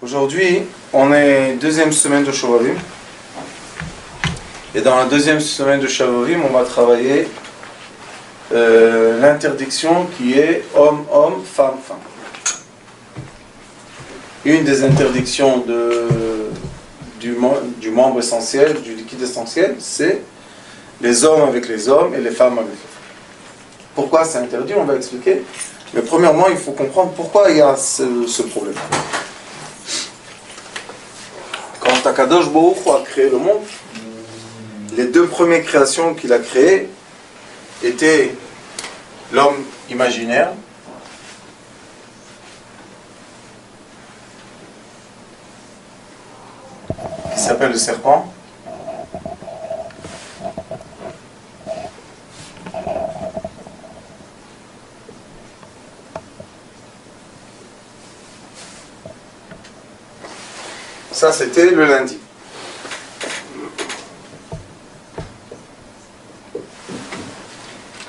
Aujourd'hui, on est deuxième semaine de Shovavim. Et dans la deuxième semaine de Shovavim, on va travailler l'interdiction qui est homme-homme, femme-femme. Une des interdictions du membre essentiel, du liquide essentiel, c'est les hommes avec les hommes et les femmes avec les femmes. Pourquoi c'est interdit, on va expliquer. Mais premièrement, il faut comprendre pourquoi il y a ce problème. Quand Akadosh Baruch Hu a créé le monde, les deux premières créations qu'il a créées étaient l'homme imaginaire qui s'appelle le serpent, ça c'était le lundi.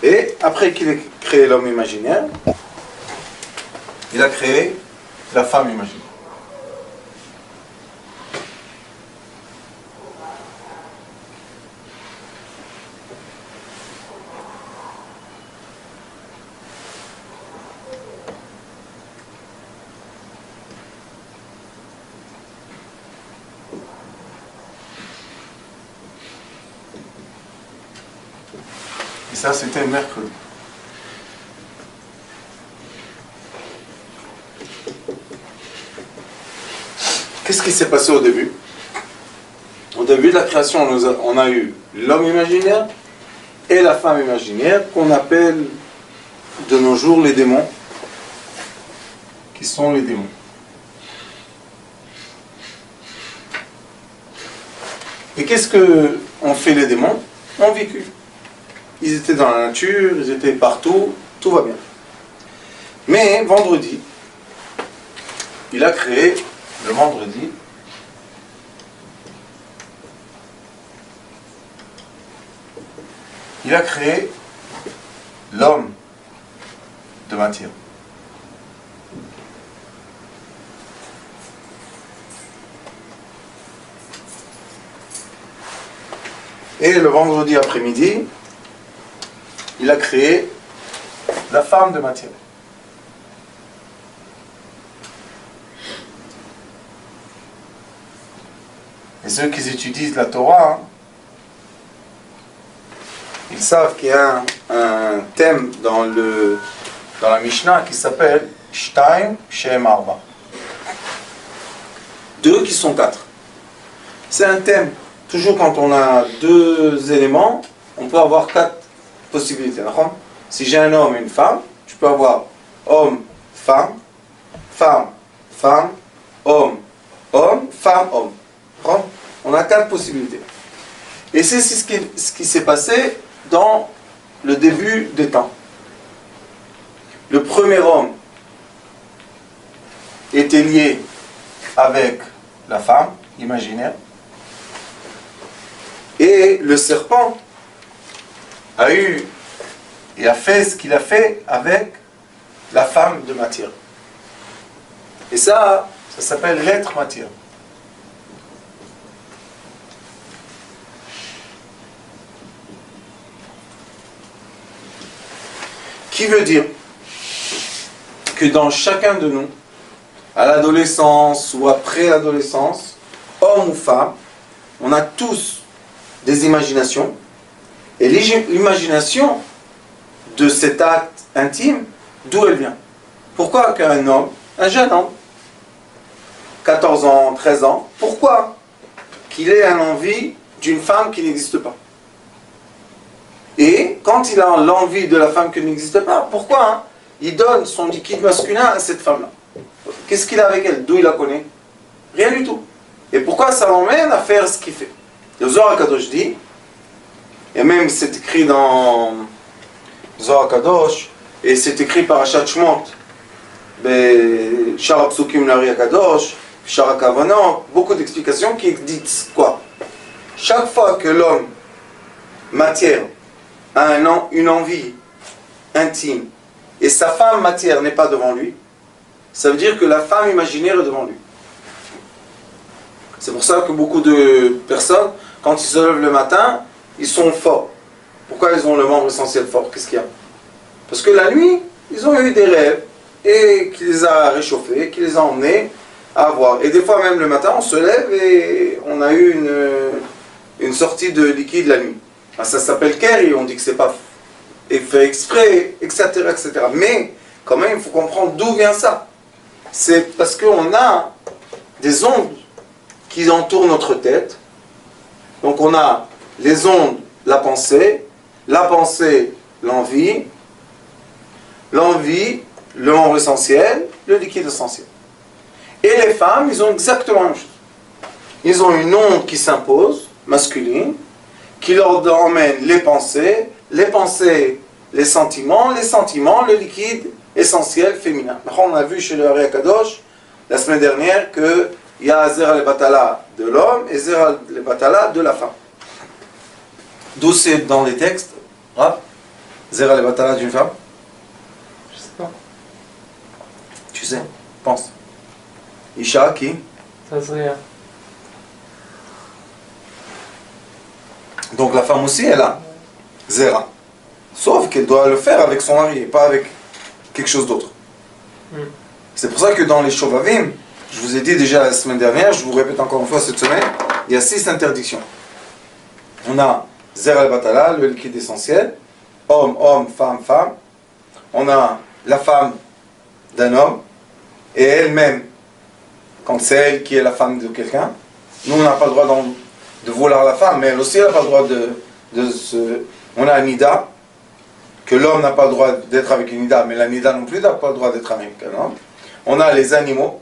Et après qu'il ait créé l'homme imaginaire, il a créé la femme imaginaire. Et ça, c'était mercredi. Qu'est-ce qui s'est passé au début? Au début de la création, on a eu l'homme imaginaire et la femme imaginaire, qu'on appelle de nos jours les démons, qui sont les démons. Et qu'est-ce que ont fait les démons? Ont vécu. Ils étaient dans la nature, ils étaient partout, tout va bien. Mais vendredi, il a créé, le vendredi, il a créé l'homme de matière. Et le vendredi après-midi, il a créé la femme de matière. Et ceux qui étudient la Torah, ils savent qu'il y a un thème dans la Mishnah qui s'appelle Shtaim Shem Arba. Deux qui sont quatre. C'est un thème. Toujours quand on a deux éléments, on peut avoir quatre possibilités. Si j'ai un homme et une femme, je peux avoir homme, femme, femme, femme, homme, homme, femme, homme. On a quatre possibilités. Et c'est ce qui s'est passé dans le début des temps. Le premier homme était lié avec la femme imaginaire. Et le serpent a eu et a fait ce qu'il a fait avec la femme de matière. Et ça s'appelle l'être matière. Qui veut dire que dans chacun de nous, à l'adolescence ou après l'adolescence, homme ou femme, on a tous des imaginations. Et l'imagination de cet acte intime, d'où elle vient? Pourquoi qu'un homme, un jeune homme, 14 ans, 13 ans, pourquoi qu'il ait une envie d'une femme qui n'existe pas? Et quand il a l'envie de la femme qui n'existe pas, pourquoi il donne son liquide masculin à cette femme-là? Qu'est-ce qu'il a avec elle? D'où il la connaît? Rien du tout. Et pourquoi ça l'emmène à faire ce qu'il fait? Le Zohar HaKadosh dit, et même c'est écrit dans Zohar HaKadosh, et c'est écrit par Achat Shmot, Shara Psukim Lari HaKadosh, Shara Kavanot, beaucoup d'explications qui disent quoi? Chaque fois que l'homme, matière, a une envie intime, et sa femme matière n'est pas devant lui, ça veut dire que la femme imaginaire est devant lui. C'est pour ça que beaucoup de personnes, quand ils se lèvent le matin, ils sont forts. Pourquoi ils ont le membre essentiel fort? Qu'est-ce qu'il y a? Parce que la nuit, ils ont eu des rêves, et qui les a réchauffés, qui les a emmenés à voir. Et des fois même le matin, on se lève et on a eu une sortie de liquide la nuit. Ben, ça s'appelle Keri, on dit que c'est pas fait exprès, etc., etc. Mais quand même, il faut comprendre d'où vient ça. C'est parce qu'on a des ondes qui entourent notre tête. Donc on a les ondes, la pensée, l'envie, le membre essentiel, le liquide essentiel. Et les femmes, ils ont exactement la même chose. Ils ont une onde qui s'impose, masculine, qui leur emmène les pensées, les sentiments, le liquide essentiel féminin. On a vu chez le Ari Akadosh la semaine dernière qu'il y a Zera le Batala de l'homme et Zera le Batala de la femme. D'où c'est dans les textes, Zera le Batala d'une femme? Je sais pas. Tu sais, pense. Isha qui? Ça serait. Donc la femme aussi, elle a Zera. Sauf qu'elle doit le faire avec son mari et pas avec quelque chose d'autre. C'est pour ça que dans les Shovavim, je vous ai dit déjà la semaine dernière, je vous répète encore une fois cette semaine, il y a 6 interdictions. On a Zera al-Batala, le liquide essentiel, homme, homme, femme, femme. On a la femme d'un homme, et elle-même, quand c'est elle qui est la femme de quelqu'un, nous on n'a pas le droit de vouloir la femme, mais elle aussi n'a pas le droit de se... On a un nida, que l'homme n'a pas le droit d'être avec une nida, mais la nida non plus n'a pas le droit d'être avec un homme. On a les animaux,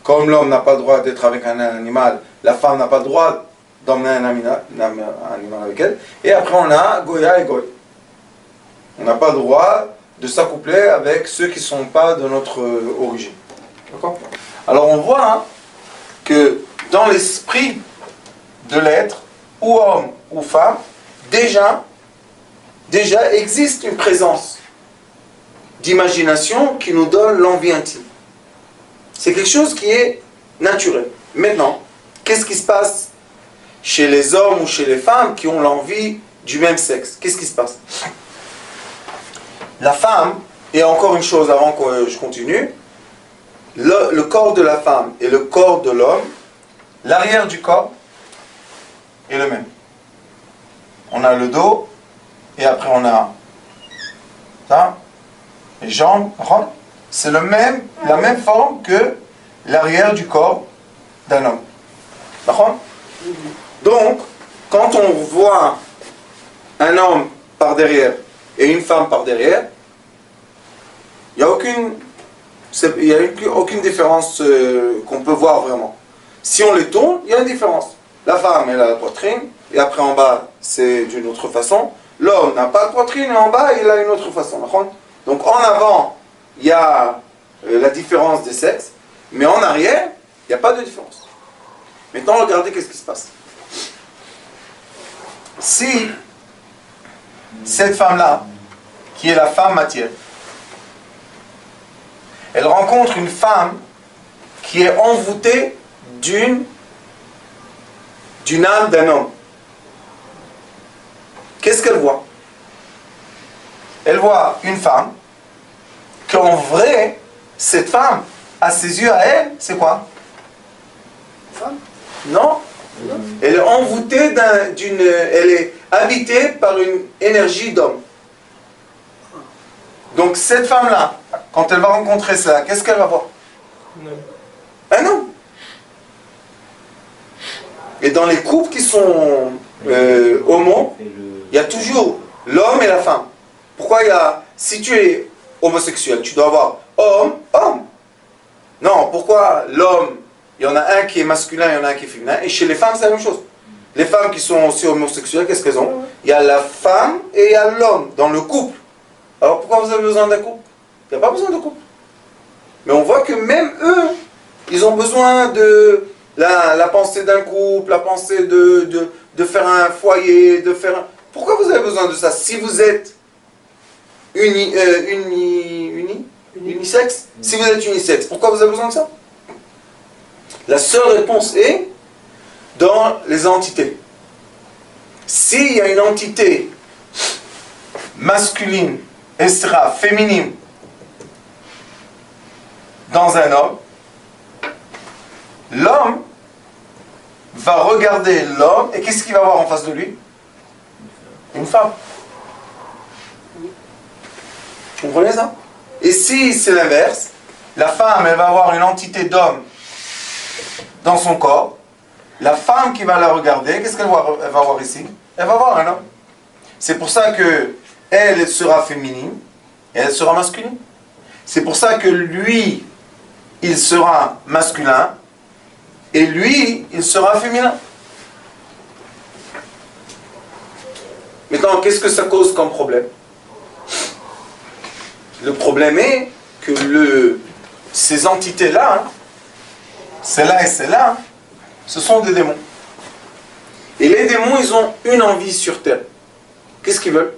comme l'homme n'a pas le droit d'être avec un animal, la femme n'a pas le droit d'emmener un animal avec elle. Et après on a Goya et Goy. On n'a pas le droit de s'accoupler avec ceux qui ne sont pas de notre origine. D'accord? Alors on voit que dans l'esprit de l'être, ou homme ou femme, déjà existe une présence d'imagination qui nous donne l'envie intime. C'est quelque chose qui est naturel. Maintenant, qu'est-ce qui se passe chez les hommes ou chez les femmes qui ont l'envie du même sexe? Qu'est-ce qui se passe? La femme, et encore une chose avant que je continue, le corps de la femme et le corps de l'homme, l'arrière du corps est le même. On a le dos, et après on a ça, les jambes, c'est la même forme que l'arrière du corps d'un homme. D'accord? Donc, quand on voit un homme par derrière et une femme par derrière, il n'y a aucune différence qu'on peut voir vraiment. Si on les tourne, il y a une différence. La femme, elle a la poitrine, et après en bas, c'est d'une autre façon. L'homme n'a pas de poitrine, et en bas, il a une autre façon. Donc en avant, il y a la différence des sexes, mais en arrière, il n'y a pas de différence. Maintenant, regardez qu'est-ce qui se passe. Si cette femme-là, qui est la femme matière, elle rencontre une femme qui est envoûtée d'une âme d'un homme, qu'est-ce qu'elle voit? Elle voit une femme qu'en vrai, cette femme, à ses yeux, à elle, c'est quoi? Femme? Non. Elle est envoûtée elle est habitée par une énergie d'homme. Donc cette femme-là, quand elle va rencontrer ça, qu'est-ce qu'elle va voir? Un homme. Et dans les couples qui sont homo, il y a toujours l'homme et la femme. Pourquoi si tu es homosexuel, tu dois avoir homme, homme. Non, pourquoi l'homme, il y en a un qui est masculin, il y en a un qui est féminin. Et chez les femmes, c'est la même chose. Les femmes qui sont aussi homosexuelles, qu'est-ce qu'elles ont? Il y a la femme et il y a l'homme dans le couple. Alors pourquoi vous avez besoin d'un couple? Il n'y a pas besoin de couple. Mais on voit que même eux, ils ont besoin de la pensée d'un couple, la pensée de faire un foyer, de faire un... Pourquoi vous avez besoin de ça? Si vous êtes unisexe, si vous êtes unisexe, pourquoi vous avez besoin de ça? La seule réponse est dans les entités. S'il y a une entité masculine, esra, féminine, dans un homme, l'homme va regarder l'homme et qu'est-ce qu'il va voir en face de lui? Une femme. Vous comprenez ça? Et si c'est l'inverse, la femme, elle va avoir une entité d'homme dans son corps, la femme qui va la regarder, qu'est-ce qu'elle va voir ici? Elle va voir un homme. C'est pour ça que elle sera féminine et elle sera masculine. C'est pour ça que lui, il sera masculin et lui, il sera féminin. Maintenant, qu'est-ce que ça cause comme problème? Le problème est que ces entités-là, celle-là et celle-là, ce sont des démons. Et les démons, ils ont une envie sur terre. Qu'est-ce qu'ils veulent?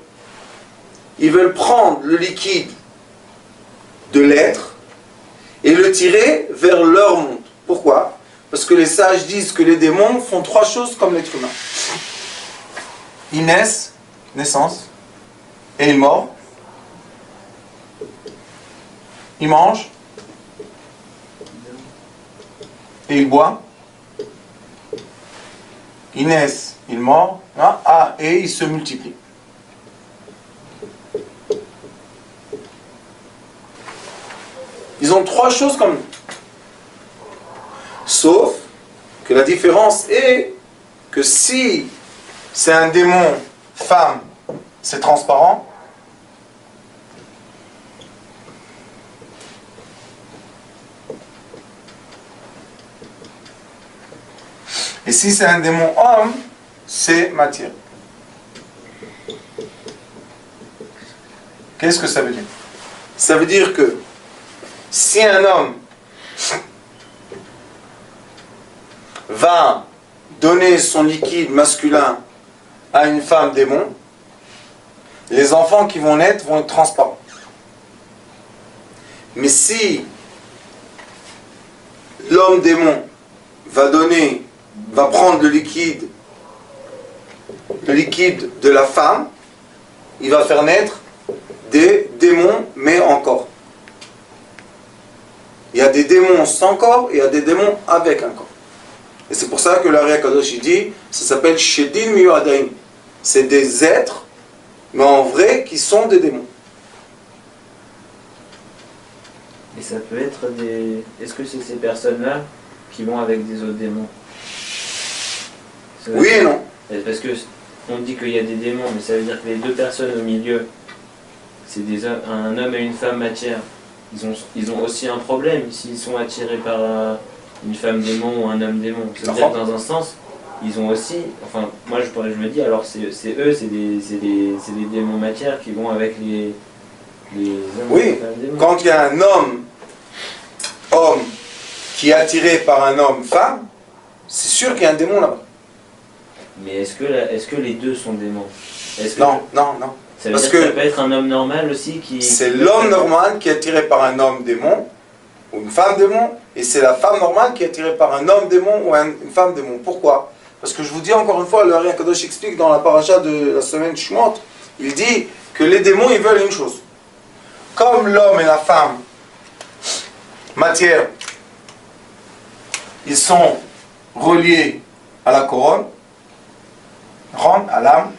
Ils veulent prendre le liquide de l'être et le tirer vers leur monde. Pourquoi? Parce que les sages disent que les démons font trois choses comme l'être humain. Ils naissent, naissance, et ils meurent. Ils mangent, et ils boivent. Ils naissent, ils meurent, et ils se multiplient. Ils ont trois choses comme nous. Sauf que la différence est que si c'est un démon femme, c'est transparent. Et si c'est un démon homme, c'est matière. Qu'est-ce que ça veut dire? Ça veut dire que si un homme va donner son liquide masculin à une femme démon, les enfants qui vont naître vont être transparents. Mais si l'homme démon va prendre le liquide de la femme, il va faire naître des démons, mais en corps. Il y a des démons sans corps et il y a des démons avec un corps. Et c'est pour ça que l'Ari Akadosh dit, ça s'appelle Shedim Yuadaim. C'est des êtres, mais en vrai, qui sont des démons. Et ça peut être des... Est-ce que c'est ces personnes-là qui vont avec des autres démons? Oui et non. Parce que on dit qu'il y a des démons, mais ça veut dire que les deux personnes au milieu, c'est un homme et une femme matière. Ils ont aussi un problème s'ils sont attirés par une femme démon ou un homme démon. Ça veut dire que dans un sens, ils ont aussi... Enfin, moi je me dis, alors c'est eux, c'est des démons matière qui vont avec les hommes oui, et les femmes démons. Quand il y a un homme qui est attiré par un homme-femme, c'est sûr qu'il y a un démon là-bas. Mais est-ce que les deux sont démons? Non. Ça veut Parce dire que ça que peut être un homme normal aussi qui... c'est l'homme normal qui est attiré par un homme démon ou une femme démon, et c'est la femme normale qui est attirée par un homme démon ou une femme démon. Pourquoi? Parce que je vous dis encore une fois, le Ari Akadosh explique dans la paracha de la semaine Shemot, il dit que les démons, ils veulent une chose. Comme l'homme et la femme, matière, ils sont reliés à la couronne, à l'âme,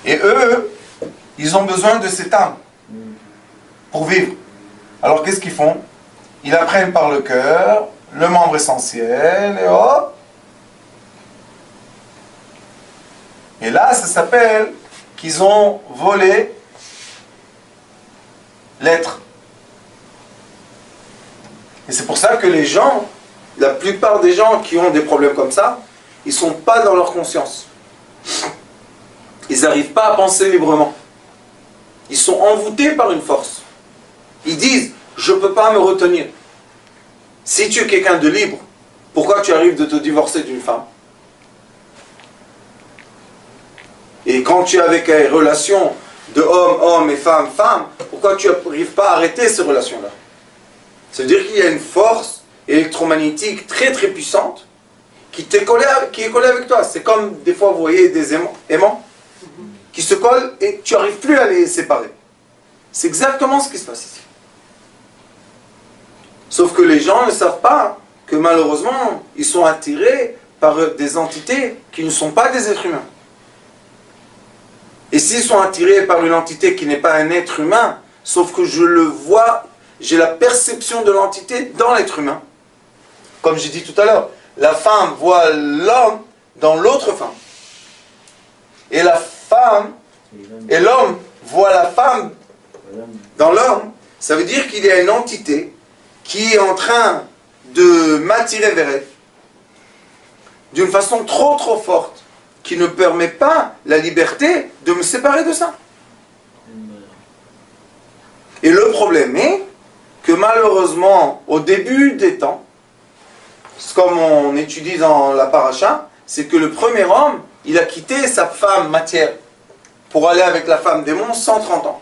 et eux, ils ont besoin de cette âme pour vivre. Alors qu'est-ce qu'ils font? Ils apprennent par le cœur, le membre essentiel, et hop. Et là, ça s'appelle qu'ils ont volé l'être. Et c'est pour ça que les gens, la plupart des gens qui ont des problèmes comme ça, ils ne sont pas dans leur conscience. Ils n'arrivent pas à penser librement. Ils sont envoûtés par une force. Ils disent, je ne peux pas me retenir. Si tu es quelqu'un de libre, pourquoi tu arrives de te divorcer d'une femme? Et quand tu es avec une relation de homme, homme et femme, femme, pourquoi tu n'arrives pas à arrêter ces relations-là? Ça veut dire qu'il y a une force électromagnétique très très puissante qui est collée avec toi. C'est comme des fois vous voyez des aimants qui se collent et tu n'arrives plus à les séparer. C'est exactement ce qui se passe ici. Sauf que les gens ne savent pas que malheureusement ils sont attirés par des entités qui ne sont pas des êtres humains. Et s'ils sont attirés par une entité qui n'est pas un être humain, sauf que je le vois, j'ai la perception de l'entité dans l'être humain. Comme j'ai dit tout à l'heure, la femme voit l'homme dans l'autre femme. Et la femme, et l'homme voit la femme dans l'homme. Ça veut dire qu'il y a une entité qui est en train de m'attirer vers elle d'une façon trop trop forte, qui ne permet pas la liberté de me séparer de ça. Et le problème est que malheureusement, au début des temps, comme on étudie dans la paracha, c'est que le premier homme, il a quitté sa femme matière pour aller avec la femme démon 130 ans.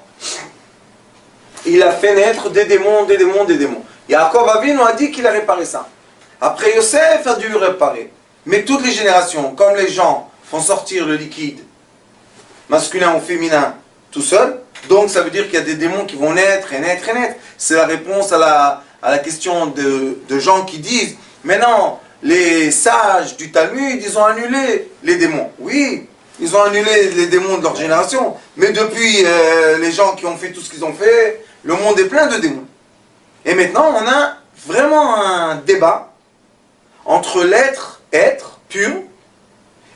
Il a fait naître des démons, des démons, des démons. Yaakov Avinu a dit qu'il a réparé ça. Après Yosef a dû réparer. Mais toutes les générations, comme les gens font sortir le liquide masculin ou féminin tout seul, donc ça veut dire qu'il y a des démons qui vont naître et naître et naître. C'est la réponse à la question de gens qui disent mais non, les sages du Talmud, ils ont annulé les démons. Oui, ils ont annulé les démons de leur génération, mais depuis les gens qui ont fait tout ce qu'ils ont fait, le monde est plein de démons. Et maintenant, on a vraiment un débat entre l'être pur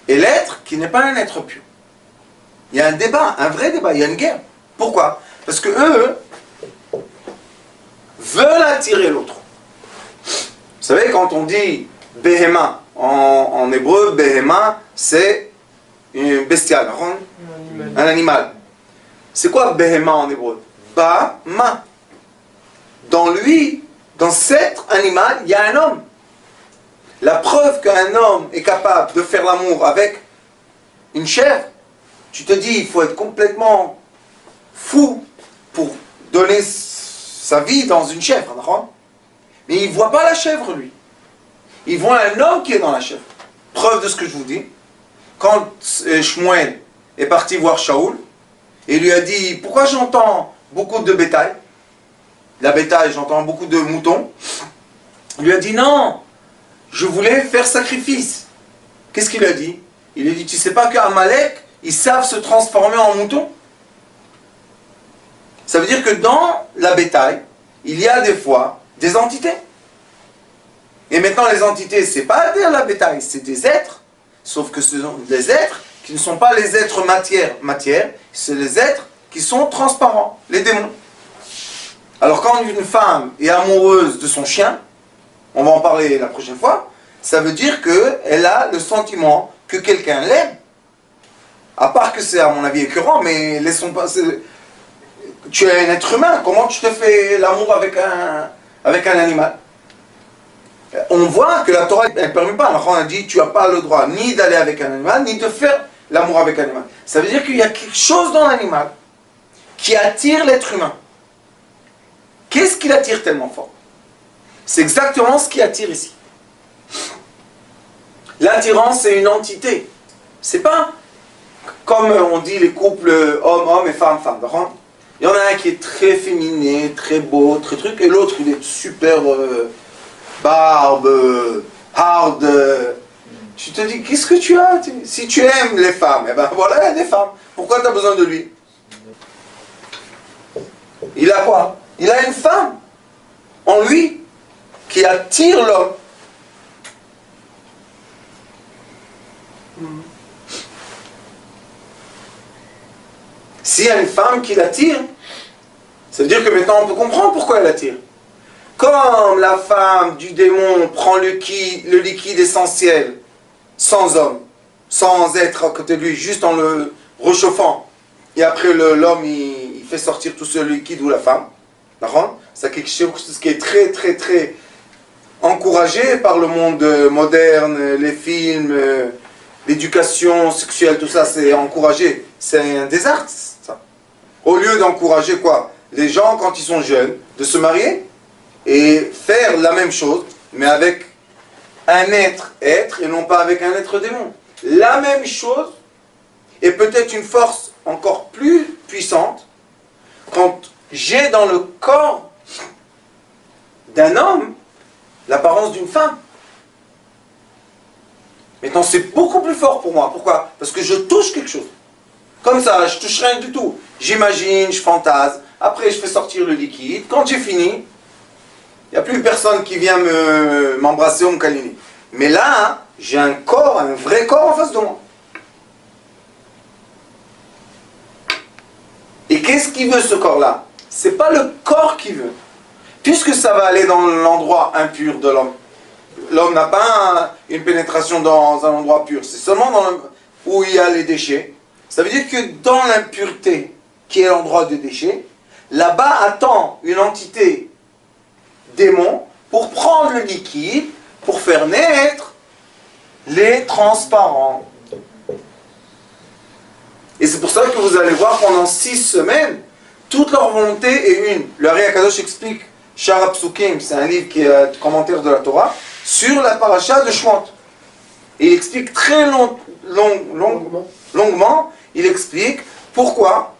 et l'être qui n'est pas un être pur. Il y a un débat, un vrai débat, il y a une guerre. Pourquoi? Parce que eux veulent attirer l'autre. Vous savez, quand on dit Behema, en hébreu, Behema, c'est une bestiale, un animal. C'est quoi Behema en hébreu? Ba-ma. Dans lui, dans cet animal, il y a un homme. La preuve qu'un homme est capable de faire l'amour avec une chèvre, tu te dis, il faut être complètement fou pour donner sa vie dans une chèvre. Mais il ne voit pas la chèvre, lui. Il voit un homme qui est dans la chèvre. Preuve de ce que je vous dis. Quand Shmuel est parti voir Shaoul, et lui a dit, pourquoi j'entends beaucoup de bétail? La bétail, j'entends beaucoup de moutons. Il lui a dit, non, je voulais faire sacrifice. Qu'est-ce qu'il a dit? Il a dit, tu sais pas qu'Amalek, ils savent se transformer en moutons? Ça veut dire que dans la bétail, il y a des fois des entités. Et maintenant, les entités, c'est pas la bétail, c'est des êtres. Sauf que ce sont des êtres qui ne sont pas les êtres matière, c'est les êtres qui sont transparents, les démons. Alors quand une femme est amoureuse de son chien, on va en parler la prochaine fois, ça veut dire qu'elle a le sentiment que quelqu'un l'aime. À part que c'est à mon avis écœurant, mais laissons pas... Tu es un être humain, comment tu te fais l'amour avec un animal? On voit que la Torah, elle ne permet pas. Alors on a dit, tu n'as pas le droit ni d'aller avec un animal, ni de faire l'amour avec un animal. Ça veut dire qu'il y a quelque chose dans l'animal qui attire l'être humain. Qu'est-ce qui l'attire tellement fort? C'est exactement ce qui attire ici. L'attirance, c'est une entité. C'est pas comme on dit les couples homme-homme et femme-femme. Il y en a un qui est très féminin, très beau, très truc, et l'autre il est super barbe, hard. Tu te dis, qu'est-ce que tu as? Si tu aimes les femmes, eh ben voilà, il y a des femmes. Pourquoi tu as besoin de lui? Il a quoi? Il a une femme en lui qui attire l'homme. S'il y a une femme qui l'attire, ça veut dire que maintenant on peut comprendre pourquoi elle attire. Comme la femme du démon prend le liquide essentiel sans homme, sans être à côté de lui, juste en le réchauffant, et après l'homme il fait sortir tout ce liquide ou la femme, c'est quelque chose qui est très très très encouragé par le monde moderne, les films, l'éducation sexuelle, tout ça c'est encouragé, c'est un désastre ça. Au lieu d'encourager quoi? Les gens quand ils sont jeunes, de se marier et faire la même chose, mais avec un être et non pas avec un être démon. La même chose, et peut-être une force encore plus puissante, quand j'ai dans le corps d'un homme l'apparence d'une femme. Maintenant, c'est beaucoup plus fort pour moi. Pourquoi? Parce que je touche quelque chose. Comme ça, je touche rien du tout. J'imagine, je fantasme. Après, je fais sortir le liquide. Quand j'ai fini, il n'y a plus personne qui vient m'embrasser ou me câliner. Mais là, j'ai un corps, un vrai corps en face de moi. Et qu'est-ce qu'il veut ce corps-là? C'est pas le corps qui veut. Puisque ça va aller dans l'endroit impur de l'homme. L'homme n'a pas une pénétration dans un endroit pur. C'est seulement où il y a les déchets. Ça veut dire que dans l'impureté, qui est l'endroit des déchets, là-bas attend une entité démon pour prendre le liquide, pour faire naître les transparents. Et c'est pour ça que vous allez voir pendant 6 semaines, toute leur volonté est une. Le Ari Akadosh explique, Shara Psukim, c'est un livre qui est un commentaire de la Torah, sur la paracha de Shemot. Et il explique très longuement, il explique pourquoi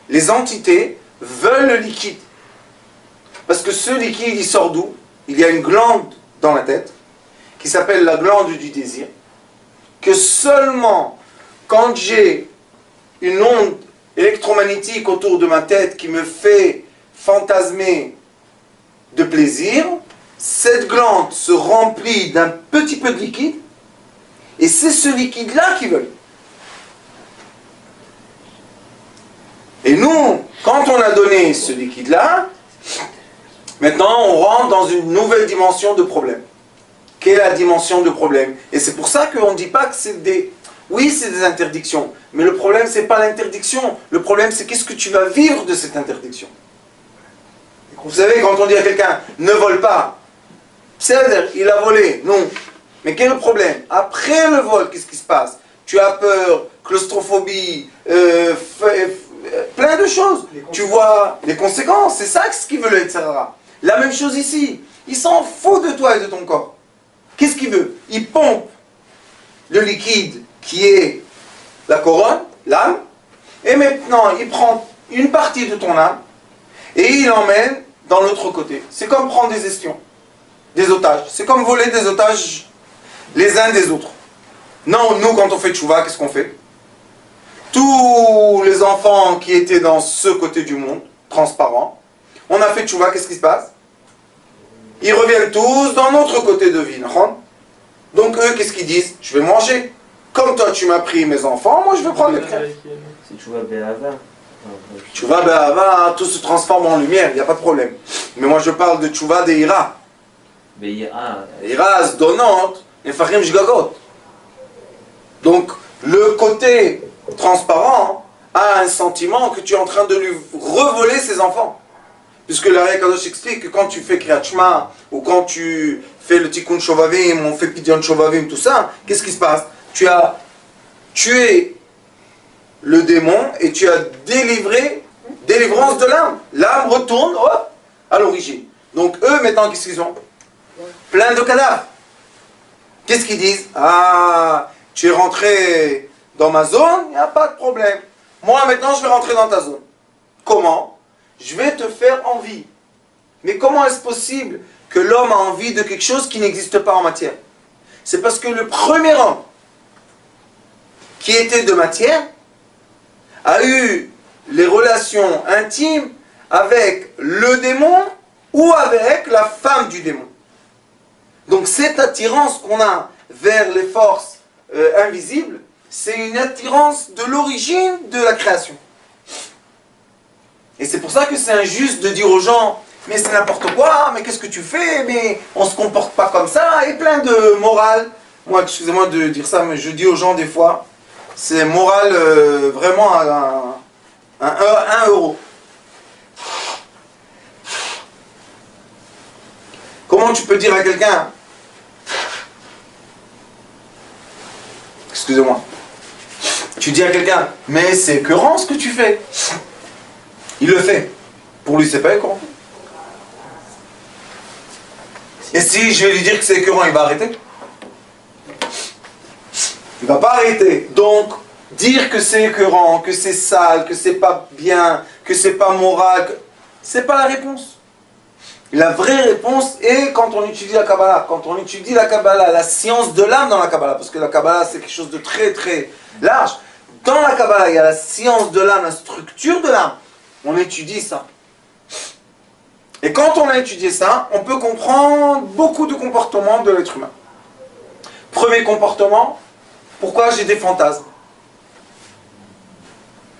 les entités veulent le liquide. Parce que ce liquide, il sort d'où? Il y a une glande dans la tête, qui s'appelle la glande du désir, que seulement quand j'ai une onde électromagnétique autour de ma tête qui me fait fantasmer de plaisir, cette glande se remplit d'un petit peu de liquide, et c'est ce liquide-là qu'ils veulent. Et nous, quand on a donné ce liquide-là, maintenant on rentre dans une nouvelle dimension de problème. Quelle est la dimension de problème? Et c'est pour ça qu'on ne dit pas que c'est des... Oui, c'est des interdictions, mais le problème, c'est pas l'interdiction. Le problème, c'est qu'est-ce que tu vas vivre de cette interdiction. Vous savez, quand on dit à quelqu'un, ne vole pas, c'est-à-dire, il a volé, non. Mais quel est le problème? Après le vol, qu'est-ce qui se passe? Tu as peur, claustrophobie, plein de choses. Tu vois les conséquences, c'est ça ce qu'il veut, le etc. La même chose ici. Il s'en fout de toi et de ton corps. Qu'est-ce qu'il veut? Il pompe le liquide qui est la couronne, l'âme, et maintenant il prend une partie de ton âme et il l'emmène dans l'autre côté. C'est comme prendre des espions, des otages. C'est comme voler des otages les uns des autres. Non, nous quand on fait tchouva, qu'est-ce qu'on fait? Tous les enfants qui étaient dans ce côté du monde, transparent, on a fait tchouva, qu'est-ce qui se passe? Ils reviennent tous dans notre côté de vie. Donc eux, qu'est-ce qu'ils disent? Je vais manger. Comme toi, tu m'as pris mes enfants, moi je vais prendre les tiens. C'est Tchouva Be'ava. Tchouva Be'ava, tout se transforme en lumière, il n'y a pas de problème. Mais moi je parle de Tchouva De'ira. Ira, Zdonot, Nefachim Jgagot. Donc le côté transparent a un sentiment que tu es en train de lui revoler ses enfants. Puisque l'Ari Kadosh explique que quand tu fais Kriyat Shema, ou quand tu fais le Tikkun Shovavim, on fait Pidyon Shovavim, tout ça, qu'est-ce qui se passe? Tu as tué le démon et tu as délivrance de l'âme. L'âme retourne à l'origine. Donc eux, maintenant, qu'est-ce qu'ils ont? Plein de cadavres. Qu'est-ce qu'ils disent? Ah, tu es rentré dans ma zone, il n'y a pas de problème. Moi, maintenant, je vais rentrer dans ta zone. Comment? Je vais te faire envie. Mais comment est-ce possible que l'homme a envie de quelque chose qui n'existe pas en matière? C'est parce que le premier homme qui était de matière a eu les relations intimes avec le démon ou avec la femme du démon. Donc cette attirance qu'on a vers les forces invisibles, c'est une attirance de l'origine de la création. Et c'est pour ça que c'est injuste de dire aux gens, mais c'est n'importe quoi, mais qu'est-ce que tu fais, mais on ne se comporte pas comme ça, et plein de morale. Moi, excusez-moi de dire ça, mais je dis aux gens des fois, c'est morale vraiment à 1 euro. Comment tu peux dire à quelqu'un, excusez-moi, tu dis à quelqu'un, mais c'est écœurant ce que tu fais. Il le fait. Pour lui, c'est pas écœurant. Et si je vais lui dire que c'est écœurant, il va arrêter? Il va pas arrêter. Donc, dire que c'est écœurant, que c'est sale, que c'est pas bien, que c'est pas moral, c'est pas la réponse. La vraie réponse est quand on étudie la Kabbalah. Quand on étudie la Kabbalah, la science de l'âme dans la Kabbalah, parce que la Kabbalah c'est quelque chose de très très large. Dans la Kabbalah, il y a la science de l'âme, la structure de l'âme. On étudie ça. Et quand on a étudié ça, on peut comprendre beaucoup de comportements de l'être humain. Premier comportement, pourquoi j'ai des fantasmes?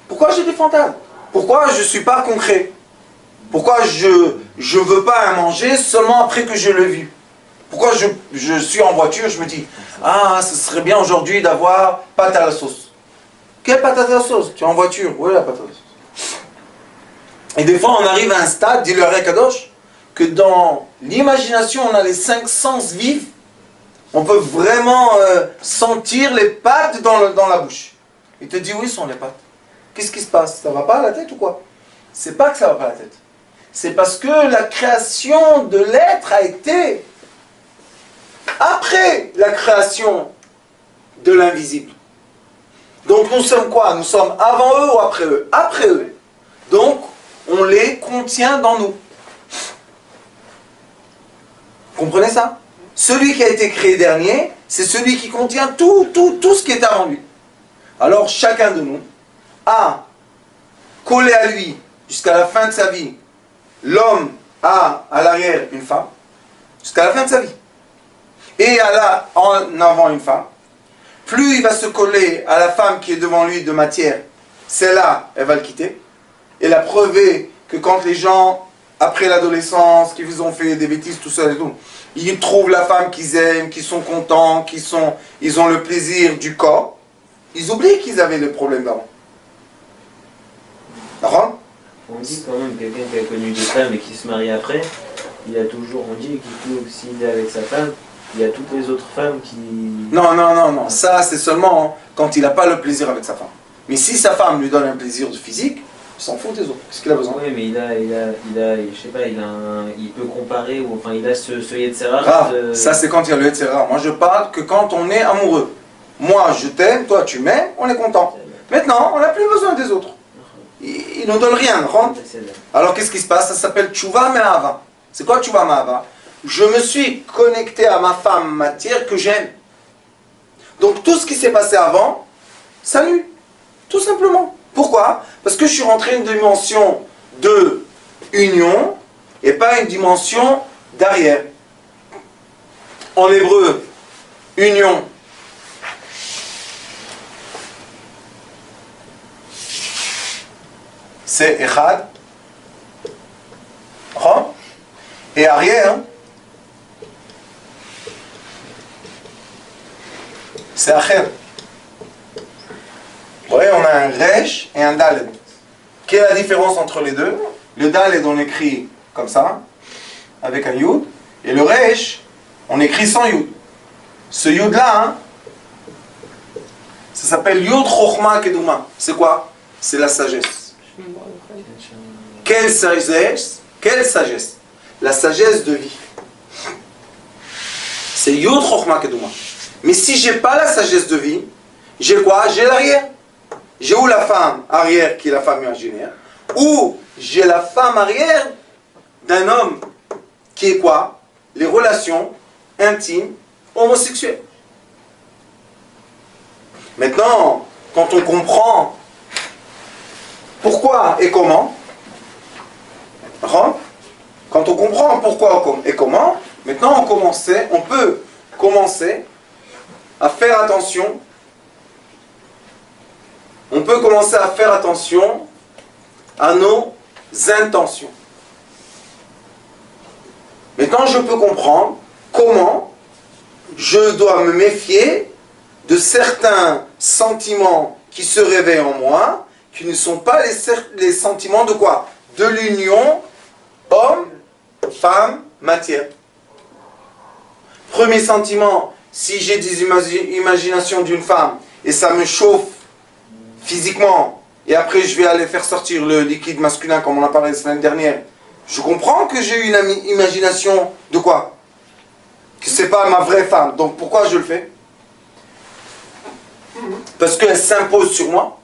Pourquoi j'ai des fantasmes? Pourquoi je ne suis pas concret? Pourquoi je ne veux pas à manger seulement après que je l'ai vu? Pourquoi je suis en voiture, je me dis, ah, ce serait bien aujourd'hui d'avoir pâte à la sauce. Quelle pâte à la sauce? Tu es en voiture, oui, la pâte à la sauce. Et des fois, on arrive à un stade, dit le Ré Kadosh, que dans l'imagination, on a les 5 sens vifs. On peut vraiment sentir les pâtes dans la bouche. Il te dit, oui, ce sont les pâtes. Qu'est-ce qui se passe? Ça ne va pas à la tête ou quoi? C'est pas que ça ne va pas à la tête. C'est parce que la création de l'être a été après la création de l'invisible. Donc nous sommes quoi? Nous sommes avant eux ou après eux? Après eux. Donc on les contient dans nous. Vous comprenez ça? Celui qui a été créé dernier, c'est celui qui contient tout ce qui est avant lui. Alors chacun de nous a collé à lui jusqu'à la fin de sa vie. L'homme a à l'arrière une femme jusqu'à la fin de sa vie. Et en avant une femme. Plus il va se coller à la femme qui est devant lui de matière, celle-là, elle va le quitter. Et la preuve est que quand les gens, après l'adolescence, qui vous ont fait des bêtises, tout ça et tout, ils trouvent la femme qu'ils aiment, qu'ils sont contents, ils ont le plaisir du corps, ils oublient qu'ils avaient le problème d'avant. D'accord? On dit quand même quelqu'un qui a connu des femmes et qui se marie après, il a toujours, on dit qu'il s'il est avec sa femme, il y a toutes les autres femmes qui... Non. Ça, c'est seulement quand il n'a pas le plaisir avec sa femme. Mais si sa femme lui donne un plaisir physique, il s'en fout des autres. Qu'est-ce qu'il a besoin? Oui, mais il a, je sais pas, il peut comparer, ou enfin il a ce Yetzirah. Ah, ça c'est quand il y a le Yetzirah. Moi je parle que quand on est amoureux. Moi je t'aime, toi tu m'aimes, on est content. Maintenant, on n'a plus besoin des autres. Ils ne nous donnent rien. Alors qu'est-ce qui se passe? Ça s'appelle Tchouva Me'ava. C'est quoi Tchouva Me'ava? Je me suis connecté à ma femme matière que j'aime. Donc tout ce qui s'est passé avant, salut. Tout simplement. Pourquoi? Parce que je suis rentré une dimension de union et pas une dimension d'arrière. En hébreu, union. C'est Echad. Et arrière, c'est Acher. Vous voyez, on a un Resh et un Daled. Quelle est la différence entre les deux? Le Daled, on écrit comme ça, avec un Yud. Et le Resh, on écrit sans Yud. Ce Yud-là, hein, ça s'appelle Yud Chochma Keduma. C'est quoi? C'est la sagesse. Quelle sagesse? Quelle sagesse? La sagesse de vie. C'est Yud Chochma Keduma. Mais si j'ai pas la sagesse de vie, j'ai quoi? J'ai l'arrière. J'ai ou la femme arrière qui est la femme imaginaire, ou j'ai la femme arrière d'un homme qui est quoi? Les relations intimes homosexuelles. Maintenant, quand on comprend pourquoi et comment, quand on comprend pourquoi et comment, maintenant on peut commencer à faire attention. On peut commencer à faire attention à nos intentions. Maintenant, je peux comprendre comment je dois me méfier de certains sentiments qui se réveillent en moi, qui ne sont pas les sentiments de quoi? De l'union homme, femme, matière. Premier sentiment, si j'ai des imaginations d'une femme et ça me chauffe physiquement, et après je vais aller faire sortir le liquide masculin comme on a parlé la semaine dernière, je comprends que j'ai eu une imagination de quoi? c'est pas ma vraie femme. Donc pourquoi je le fais? Parce qu'elle s'impose sur moi.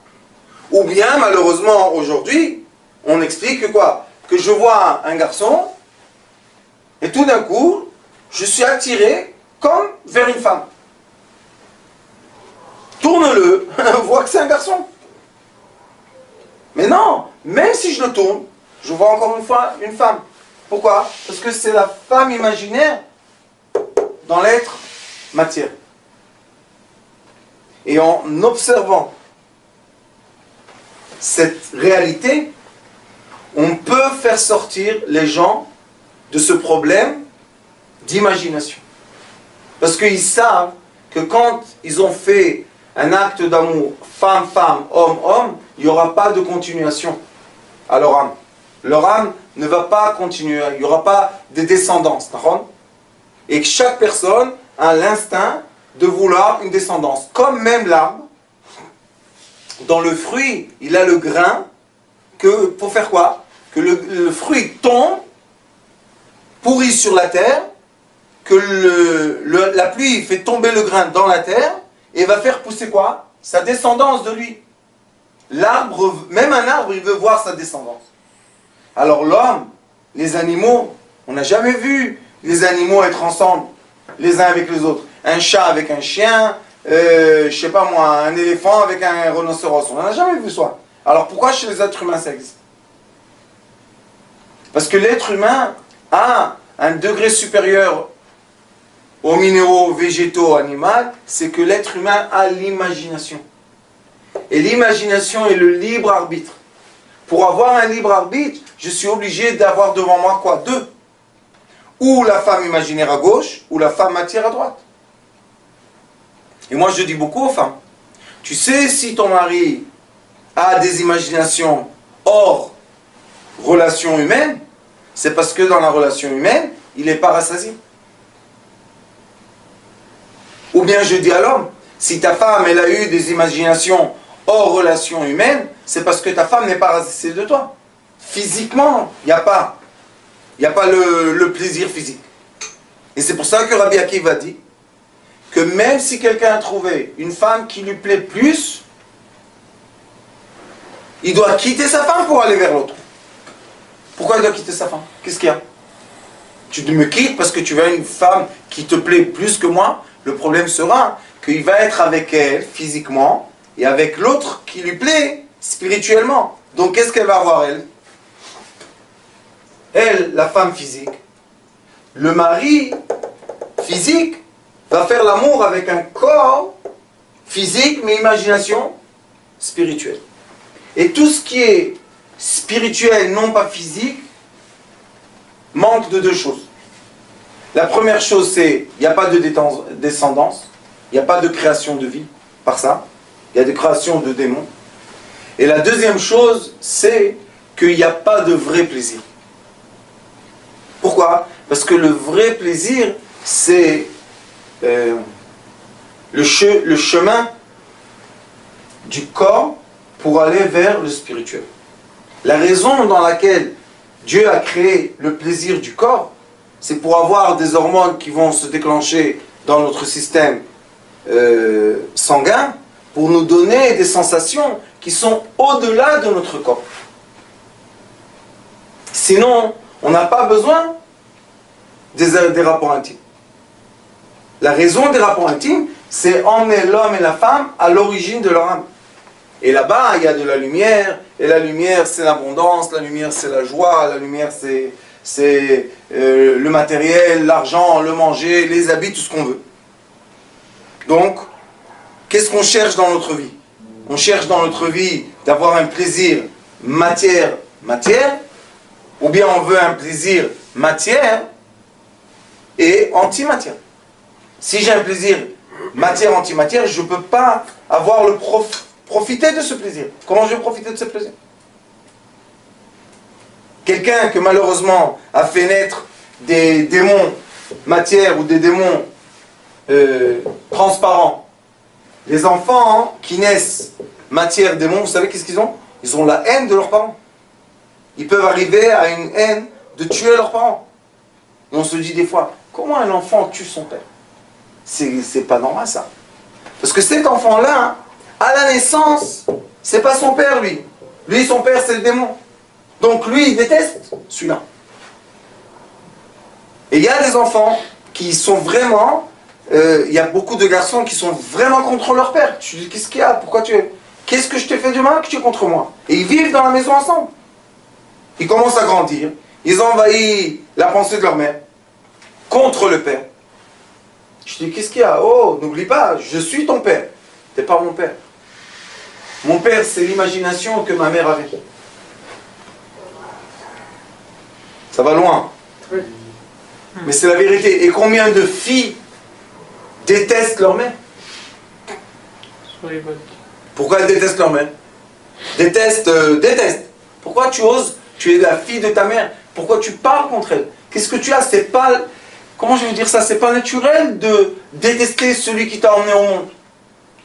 Ou bien, malheureusement, aujourd'hui, on explique que quoi? Que je vois un garçon, et tout d'un coup, je suis attiré comme vers une femme. Tourne-le, vois que c'est un garçon. Mais non, même si je le tourne, je vois encore une fois une femme. Pourquoi? Parce que c'est la femme imaginaire dans l'être matière. Et en observant cette réalité, on peut faire sortir les gens de ce problème d'imagination. Parce qu'ils savent que quand ils ont fait un acte d'amour femme-femme, homme-homme, il n'y aura pas de continuation à leur âme. Leur âme ne va pas continuer, il n'y aura pas de descendance. Et que chaque personne a l'instinct de vouloir une descendance. Comme même l'arbre, dans le fruit, il a le grain, que, pour faire quoi? Que le fruit tombe, pourrit sur la terre, que la pluie fait tomber le grain dans la terre, et va faire pousser quoi? Sa descendance de lui. L'arbre, même un arbre, il veut voir sa descendance. Alors l'homme, les animaux, on n'a jamais vu les animaux être ensemble, les uns avec les autres. Un chat avec un chien, je sais pas moi, un éléphant avec un rhinocéros. On n'en a jamais vu ça. Alors pourquoi chez les êtres humains ça existe? Parce que l'être humain a un degré supérieur aux minéraux, végétaux, animaux, c'est que l'être humain a l'imagination. Et l'imagination est le libre arbitre. Pour avoir un libre arbitre, je suis obligé d'avoir devant moi quoi? Deux. Ou la femme imaginaire à gauche, ou la femme matière à droite. Et moi je dis beaucoup aux femmes, tu sais si ton mari a des imaginations hors relation humaine, c'est parce que dans la relation humaine, il n'est pas rassasié. Ou bien je dis à l'homme, si ta femme elle a eu des imaginations hors relation humaine, c'est parce que ta femme n'est pas rassasiée de toi. Physiquement, il n'y a pas le plaisir physique. Et c'est pour ça que Rabbi Akiva dit que même si quelqu'un a trouvé une femme qui lui plaît plus, il doit quitter sa femme pour aller vers l'autre. Pourquoi il doit quitter sa femme? Qu'est-ce qu'il y a? Tu me quittes parce que tu veux une femme qui te plaît plus que moi? Le problème sera qu'il va être avec elle physiquement et avec l'autre qui lui plaît spirituellement. Donc qu'est-ce qu'elle va avoir elle? Elle, la femme physique. Le mari physique va faire l'amour avec un corps physique mais imagination spirituelle. Et tout ce qui est spirituel, non pas physique, manque de deux choses. La première chose, c'est il n'y a pas de descendance, il n'y a pas de création de vie par ça, il y a des créations de démons. Et la deuxième chose, c'est qu'il n'y a pas de vrai plaisir. Pourquoi? Parce que le vrai plaisir, c'est le chemin du corps pour aller vers le spirituel. La raison dans laquelle Dieu a créé le plaisir du corps, c'est pour avoir des hormones qui vont se déclencher dans notre système sanguin, pour nous donner des sensations qui sont au-delà de notre corps. Sinon, on n'a pas besoin des rapports intimes. La raison des rapports intimes, c'est emmener l'homme et la femme à l'origine de leur âme. Et là-bas, il y a de la lumière, et la lumière, c'est l'abondance, la lumière, c'est la joie, la lumière, c'est le matériel, l'argent, le manger, les habits, tout ce qu'on veut. Donc, qu'est-ce qu'on cherche dans notre vie? On cherche dans notre vie d'avoir un plaisir matière, ou bien on veut un plaisir matière et antimatière. Si j'ai un plaisir matière, antimatière, je ne peux pas avoir profiter de ce plaisir. Comment je vais profiter de ce plaisir? Quelqu'un que malheureusement a fait naître des démons matière ou des démons transparents. Les enfants qui naissent matière, démon, vous savez qu'est-ce qu'ils ont? Ils ont la haine de leurs parents. Ils peuvent arriver à une haine de tuer leurs parents. Et on se dit des fois, Comment un enfant tue son père? C'est pas normal ça. Parce que cet enfant-là, à la naissance, c'est pas son père lui. Lui, son père, c'est le démon. Donc lui, il déteste celui-là. Et il y a des enfants qui sont vraiment... il y a beaucoup de garçons qui sont vraiment contre leur père. Tu dis, qu'est-ce qu'il y a? Pourquoi tu es... Qu'est-ce que je t'ai fait du mal que tu es contre moi? Et ils vivent dans la maison ensemble. Ils commencent à grandir. Ils envahissent la pensée de leur mère contre le père. Je dis, qu'est-ce qu'il y a? Oh, n'oublie pas, je suis ton père. T'es pas mon père. Mon père, c'est l'imagination que ma mère avait. Ça va loin. Oui. Mais c'est la vérité. Et combien de filles détestent leur mère? Pourquoi elles détestent leur mère? Détestent. Pourquoi tu oses? Tu es la fille de ta mère. Pourquoi tu parles contre elle? Qu'est-ce que tu as? C'est pas... Comment je vais dire ça? C'est pas naturel de détester celui qui t'a emmené au monde.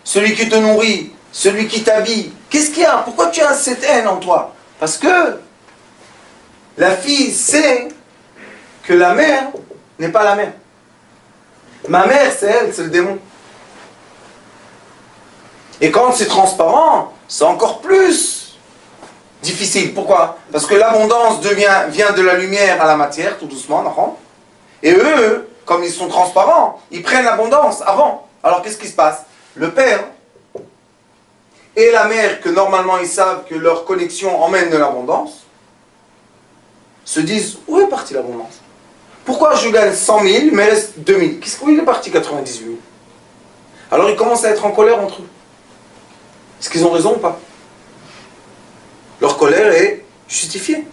Celui qui te nourrit. Celui qui t'habille. Qu'est-ce qu'il y a? Pourquoi tu as cette haine en toi? Parce que la fille sait que la mère n'est pas la mère. Ma mère, c'est elle, c'est le démon. Et quand c'est transparent, c'est encore plus difficile. Pourquoi? Parce que l'abondance vient de la lumière à la matière, tout doucement, d'accord? Et eux, comme ils sont transparents, ils prennent l'abondance avant. Alors qu'est-ce qui se passe? Le père et la mère, que normalement ils savent que leur connexion emmène de l'abondance, se disent, où est partie l'abondance? Pourquoi je gagne 100 000, il me reste 2 000? Où il est parti 98 000? Alors ils commencent à être en colère entre eux. Est-ce qu'ils ont raison ou pas? Leur colère est justifiée.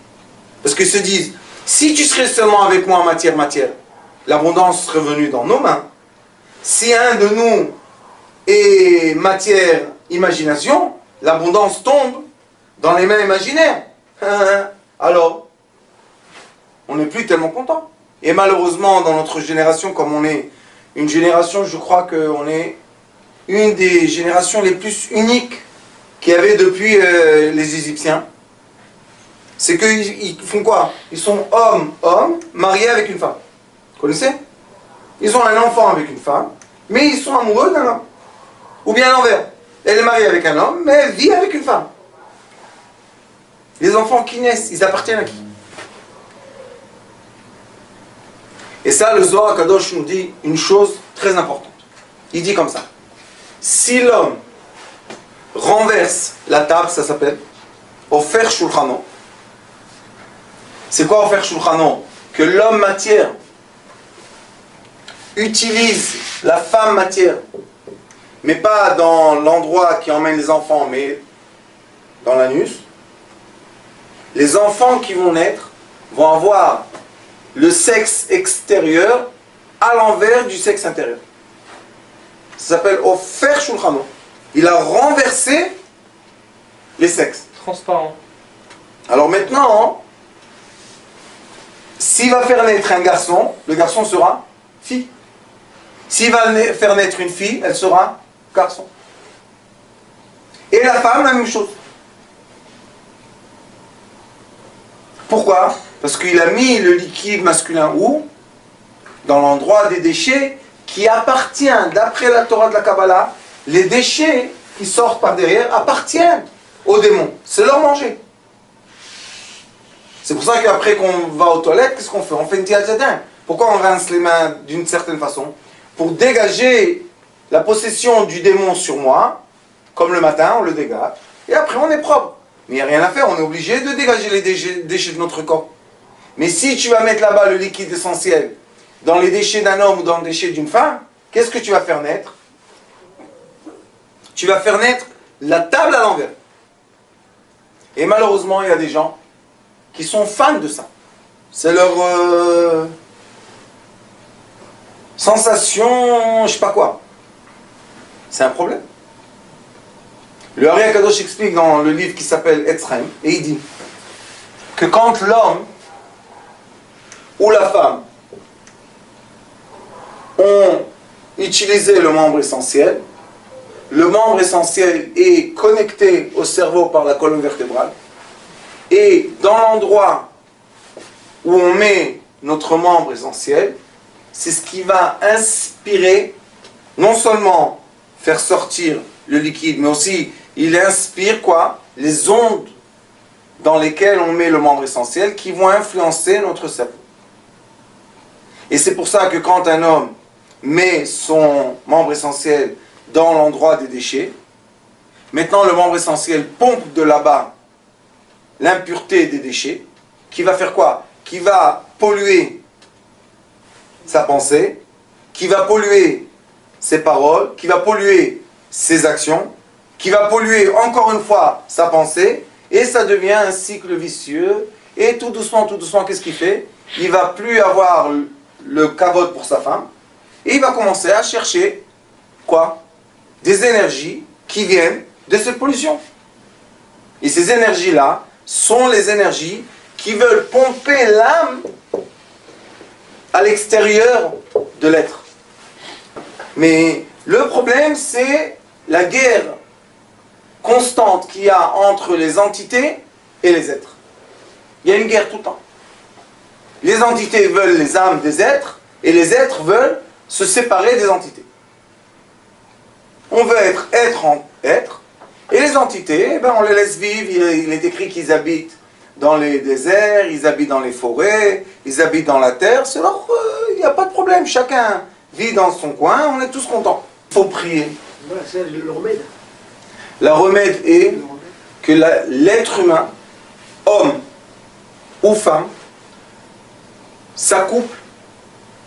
Parce qu'ils se disent, si tu serais seulement avec moi en matière, l'abondance serait venue dans nos mains. Si un de nous est matière, imagination, l'abondance tombe dans les mains imaginaires. Alors, on n'est plus tellement content. Et malheureusement, dans notre génération, comme on est une génération, je crois qu'on est une des générations les plus uniques qu'il y avait depuis les Égyptiens. C'est qu'ils font quoi? Ils sont hommes, mariés avec une femme. Vous connaissez? Ils ont un enfant avec une femme, mais ils sont amoureux d'un homme. Ou bien l'envers. Elle est mariée avec un homme, mais elle vit avec une femme. Les enfants qui naissent, ils appartiennent à qui? Et ça, le Zohar Kadosh nous dit une chose très importante. Il dit comme ça. Si l'homme renverse la table, ça s'appelle Ofer Shulchano. C'est quoi Ofer Shulchano? Que l'homme matière utilise la femme matière, mais pas dans l'endroit qui emmène les enfants, mais dans l'anus. Les enfants qui vont naître vont avoir le sexe extérieur à l'envers du sexe intérieur. Ça s'appelle Ofer Shulchano. Il a renversé les sexes. Transparent. Alors maintenant, s'il va faire naître un garçon, le garçon sera fille. S'il va faire naître une fille, elle sera garçon. Et la femme, la même chose. Pourquoi? Parce qu'il a mis le liquide masculin où? Dans l'endroit des déchets qui appartient, d'après la Torah de la Kabbalah, les déchets qui sortent par derrière appartiennent aux démons. C'est leur manger. C'est pour ça qu'après qu'on va aux toilettes, qu'est-ce qu'on fait? On fait une tiazadin. Pourquoi on rince les mains d'une certaine façon? Pour dégager la possession du démon sur moi, comme le matin, on le dégage, et après on est propre. Mais il n'y a rien à faire, on est obligé de dégager les déchets de notre corps. Mais si tu vas mettre là-bas le liquide essentiel dans les déchets d'un homme ou dans les déchets d'une femme, qu'est-ce que tu vas faire naître? Tu vas faire naître la table à l'envers. Et malheureusement, il y a des gens qui sont fans de ça. C'est leur sensation, je sais pas quoi. C'est un problème. Le Ari Akadosh explique dans le livre qui s'appelle Etzraim, et il dit que quand l'homme ou la femme ont utilisé le membre essentiel est connecté au cerveau par la colonne vertébrale, et dans l'endroit où on met notre membre essentiel, c'est ce qui va inspirer, non seulement faire sortir le liquide, mais aussi il inspire quoi? Les ondes dans lesquelles on met le membre essentiel qui vont influencer notre cerveau. Et c'est pour ça que quand un homme met son membre essentiel dans l'endroit des déchets, maintenant le membre essentiel pompe de là-bas l'impureté des déchets, qui va faire quoi? Qui va polluer sa pensée, qui va polluer ses paroles, qui va polluer ses actions, qui va polluer encore une fois sa pensée, et ça devient un cycle vicieux, et tout doucement, qu'est-ce qu'il fait? Il ne va plus avoir le kavod pour sa femme, et il va commencer à chercher, quoi? Des énergies qui viennent de cette pollution. Et ces énergies-là sont les énergies qui veulent pomper l'âme à l'extérieur de l'être. Mais le problème, c'est la guerre constante qu'il y a entre les entités et les êtres. Il y a une guerre tout le temps. Les entités veulent les âmes des êtres, et les êtres veulent se séparer des entités. On veut être en être, et les entités, ben on les laisse vivre. Il est écrit qu'ils habitent dans les déserts, ils habitent dans les forêts, ils habitent dans la terre. C'est leur, il n'y a pas de problème. Chacun vit dans son coin, on est tous contents. Il faut prier. Voilà, c'est le remède. La remède est que l'être humain, homme ou femme, s'accouple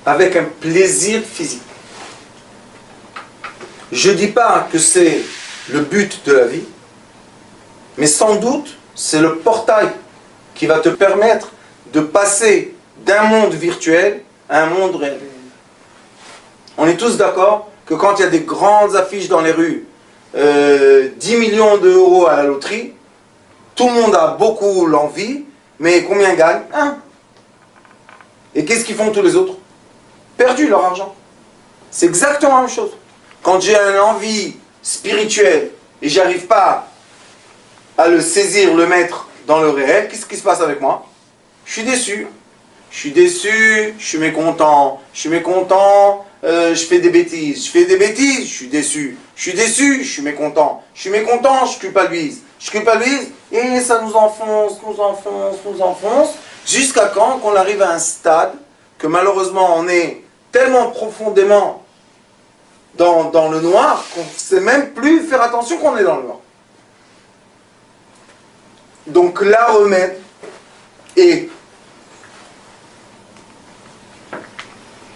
avec un plaisir physique. Je ne dis pas que c'est le but de la vie, mais sans doute c'est le portail qui va te permettre de passer d'un monde virtuel à un monde réel. On est tous d'accord que quand il y a des grandes affiches dans les rues, 10 millions d'euros à la loterie, tout le monde a beaucoup l'envie, mais combien gagnent? 1. Et qu'est-ce qu'ils font tous les autres? Perdu leur argent. C'est exactement la même chose. Quand j'ai une envie spirituelle et j'arrive pas à le saisir, le mettre dans le réel, qu'est-ce qui se passe avec moi? Je suis déçu. Je suis déçu, je suis mécontent, je fais des bêtises, je suis déçu, je suis mécontent, je culpabilise, et ça nous enfonce, jusqu'à quand qu'on arrive à un stade que malheureusement on est tellement profondément dans le noir qu'on ne sait même plus faire attention qu'on est dans le noir. Donc la remède est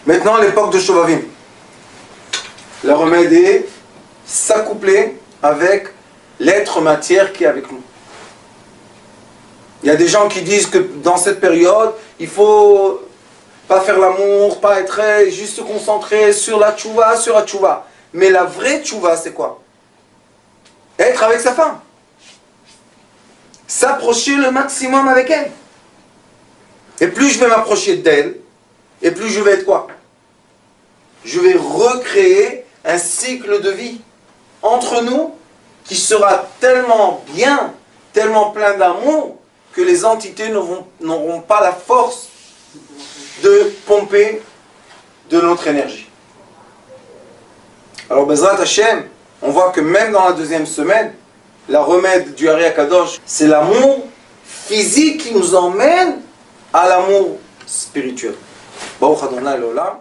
maintenant l'époque de Shovavim. La remède est s'accoupler avec l'être matière qui est avec nous. Il y a des gens qui disent que dans cette période, il faut pas faire l'amour, pas être juste se concentrer sur la tchouva, Mais la vraie tchouva, c'est quoi? Être avec sa femme. S'approcher le maximum avec elle. Et plus je vais m'approcher d'elle, et plus je vais être quoi? Je vais recréer un cycle de vie entre nous qui sera tellement bien, tellement plein d'amour, que les entités n'auront pas la force de pomper de notre énergie. Alors, Bezrat Hashem, on voit que même dans la deuxième semaine, la remède du Hari Akadosh, c'est l'amour physique qui nous emmène à l'amour spirituel. Baruch Adonai L'Olam.